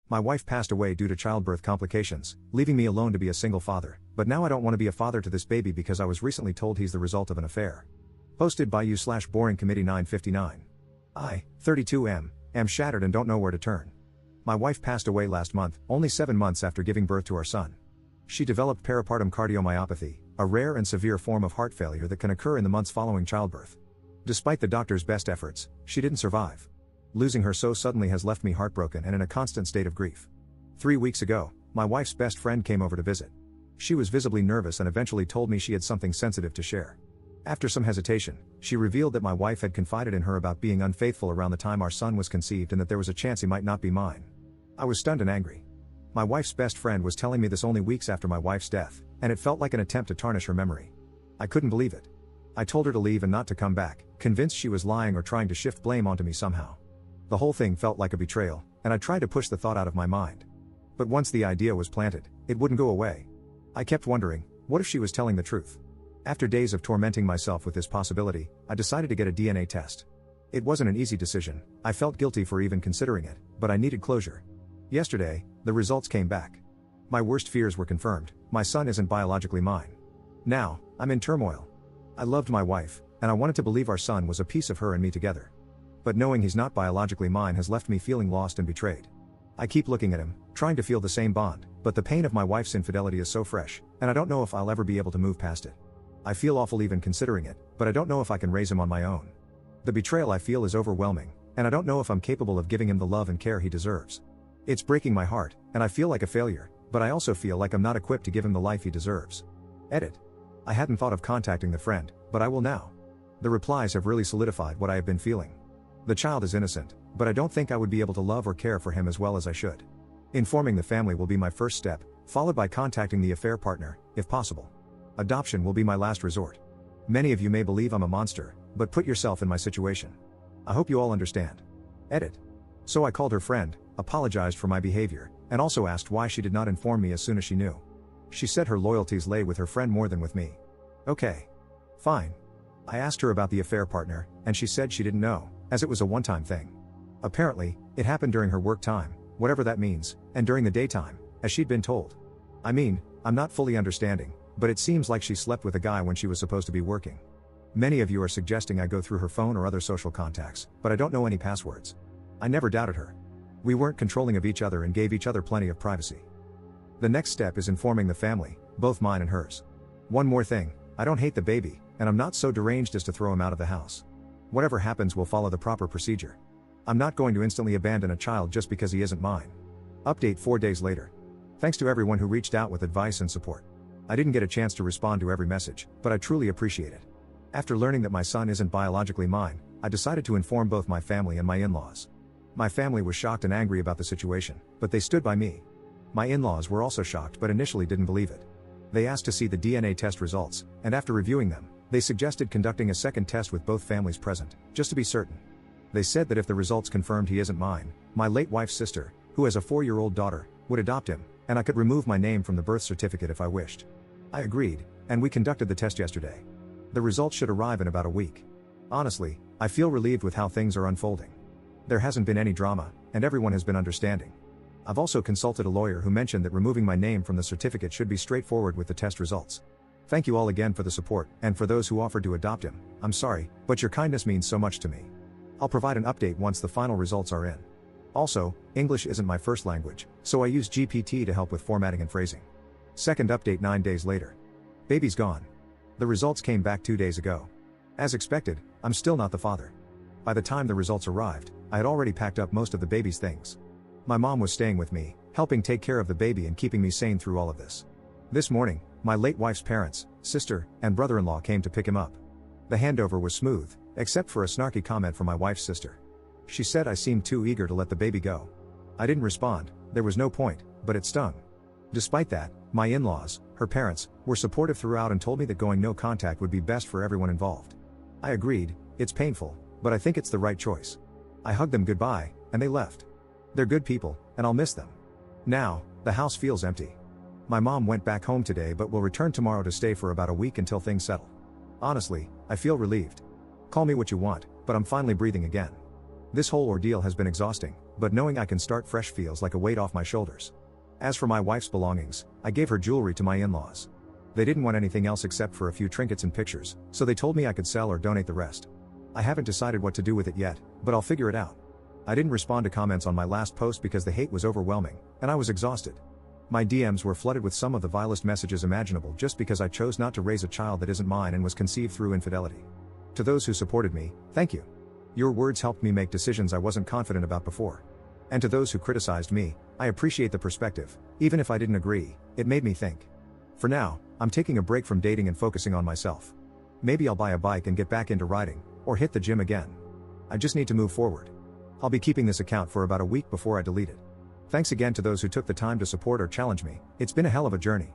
My wife passed away due to childbirth complications, leaving me alone to be a single father, but now I don't want to be a father to this baby because I was recently told he's the result of an affair. Posted by you/boring committee 959. I, 32 am shattered and don't know where to turn. My wife passed away last month, only 7 months after giving birth to our son. She developed peripartum cardiomyopathy, a rare and severe form of heart failure that can occur in the months following childbirth. Despite the doctor's best efforts, she didn't survive. Losing her so suddenly has left me heartbroken and in a constant state of grief. 3 weeks ago, my wife's best friend came over to visit. She was visibly nervous and eventually told me she had something sensitive to share. After some hesitation, she revealed that my wife had confided in her about being unfaithful around the time our son was conceived and that there was a chance he might not be mine. I was stunned and angry. My wife's best friend was telling me this only weeks after my wife's death, and it felt like an attempt to tarnish her memory. I couldn't believe it. I told her to leave and not to come back, convinced she was lying or trying to shift blame onto me somehow. The whole thing felt like a betrayal, and I tried to push the thought out of my mind. But once the idea was planted, it wouldn't go away. I kept wondering, what if she was telling the truth? After days of tormenting myself with this possibility, I decided to get a DNA test. It wasn't an easy decision, I felt guilty for even considering it, but I needed closure. Yesterday, the results came back. My worst fears were confirmed, my son isn't biologically mine. Now, I'm in turmoil. I loved my wife, and I wanted to believe our son was a piece of her and me together. But knowing he's not biologically mine has left me feeling lost and betrayed. I keep looking at him, trying to feel the same bond, but the pain of my wife's infidelity is so fresh, and I don't know if I'll ever be able to move past it. I feel awful even considering it, but I don't know if I can raise him on my own. The betrayal I feel is overwhelming, and I don't know if I'm capable of giving him the love and care he deserves. It's breaking my heart, and I feel like a failure, but I also feel like I'm not equipped to give him the life he deserves. Edit. I hadn't thought of contacting the friend, but I will now. The replies have really solidified what I have been feeling. The child is innocent, but I don't think I would be able to love or care for him as well as I should. Informing the family will be my first step, followed by contacting the affair partner, if possible. Adoption will be my last resort. Many of you may believe I'm a monster, but put yourself in my situation. I hope you all understand. Edit. So I called her friend, apologized for my behavior, and also asked why she did not inform me as soon as she knew. She said her loyalties lay with her friend more than with me. Okay. Fine. I asked her about the affair partner, and she said she didn't know, as it was a one-time thing. Apparently, it happened during her work time, whatever that means, and during the daytime, as she'd been told. I mean, I'm not fully understanding, but it seems like she slept with a guy when she was supposed to be working. Many of you are suggesting I go through her phone or other social contacts, but I don't know any passwords. I never doubted her. We weren't controlling of each other and gave each other plenty of privacy. The next step is informing the family, both mine and hers. One more thing, I don't hate the baby, and I'm not so deranged as to throw him out of the house. Whatever happens will follow the proper procedure. I'm not going to instantly abandon a child just because he isn't mine. Update 4 days later. Thanks to everyone who reached out with advice and support. I didn't get a chance to respond to every message, but I truly appreciate it. After learning that my son isn't biologically mine, I decided to inform both my family and my in-laws. My family was shocked and angry about the situation, but they stood by me. My in-laws were also shocked but initially didn't believe it. They asked to see the DNA test results, and after reviewing them, they suggested conducting a second test with both families present, just to be certain. They said that if the results confirmed he isn't mine, my late wife's sister, who has a 4-year-old daughter, would adopt him, and I could remove my name from the birth certificate if I wished. I agreed, and we conducted the test yesterday. The results should arrive in about a week. Honestly, I feel relieved with how things are unfolding. There hasn't been any drama, and everyone has been understanding. I've also consulted a lawyer who mentioned that removing my name from the certificate should be straightforward with the test results. Thank you all again for the support, and for those who offered to adopt him, I'm sorry, but your kindness means so much to me. I'll provide an update once the final results are in. Also, English isn't my first language, so I use GPT to help with formatting and phrasing. Second update 9 days later. Baby's gone. The results came back 2 days ago. As expected, I'm still not the father. By the time the results arrived, I had already packed up most of the baby's things. My mom was staying with me, helping take care of the baby and keeping me sane through all of this. This morning, my late wife's parents, sister, and brother-in-law came to pick him up. The handover was smooth, except for a snarky comment from my wife's sister. She said I seemed too eager to let the baby go. I didn't respond, there was no point, but it stung. Despite that, my in-laws, her parents, were supportive throughout and told me that going no contact would be best for everyone involved. I agreed, it's painful, but I think it's the right choice. I hugged them goodbye, and they left. They're good people, and I'll miss them. Now, the house feels empty. My mom went back home today but will return tomorrow to stay for about a week until things settle. Honestly, I feel relieved. Call me what you want, but I'm finally breathing again. This whole ordeal has been exhausting, but knowing I can start fresh feels like a weight off my shoulders. As for my wife's belongings, I gave her jewelry to my in-laws. They didn't want anything else except for a few trinkets and pictures, so they told me I could sell or donate the rest. I haven't decided what to do with it yet, but I'll figure it out. I didn't respond to comments on my last post because the hate was overwhelming, and I was exhausted. My DMs were flooded with some of the vilest messages imaginable just because I chose not to raise a child that isn't mine and was conceived through infidelity. To those who supported me, thank you. Your words helped me make decisions I wasn't confident about before. And to those who criticized me, I appreciate the perspective. Even if I didn't agree, it made me think. For now, I'm taking a break from dating and focusing on myself. Maybe I'll buy a bike and get back into riding, or hit the gym again. I just need to move forward. I'll be keeping this account for about a week before I delete it. Thanks again to those who took the time to support or challenge me. It's been a hell of a journey.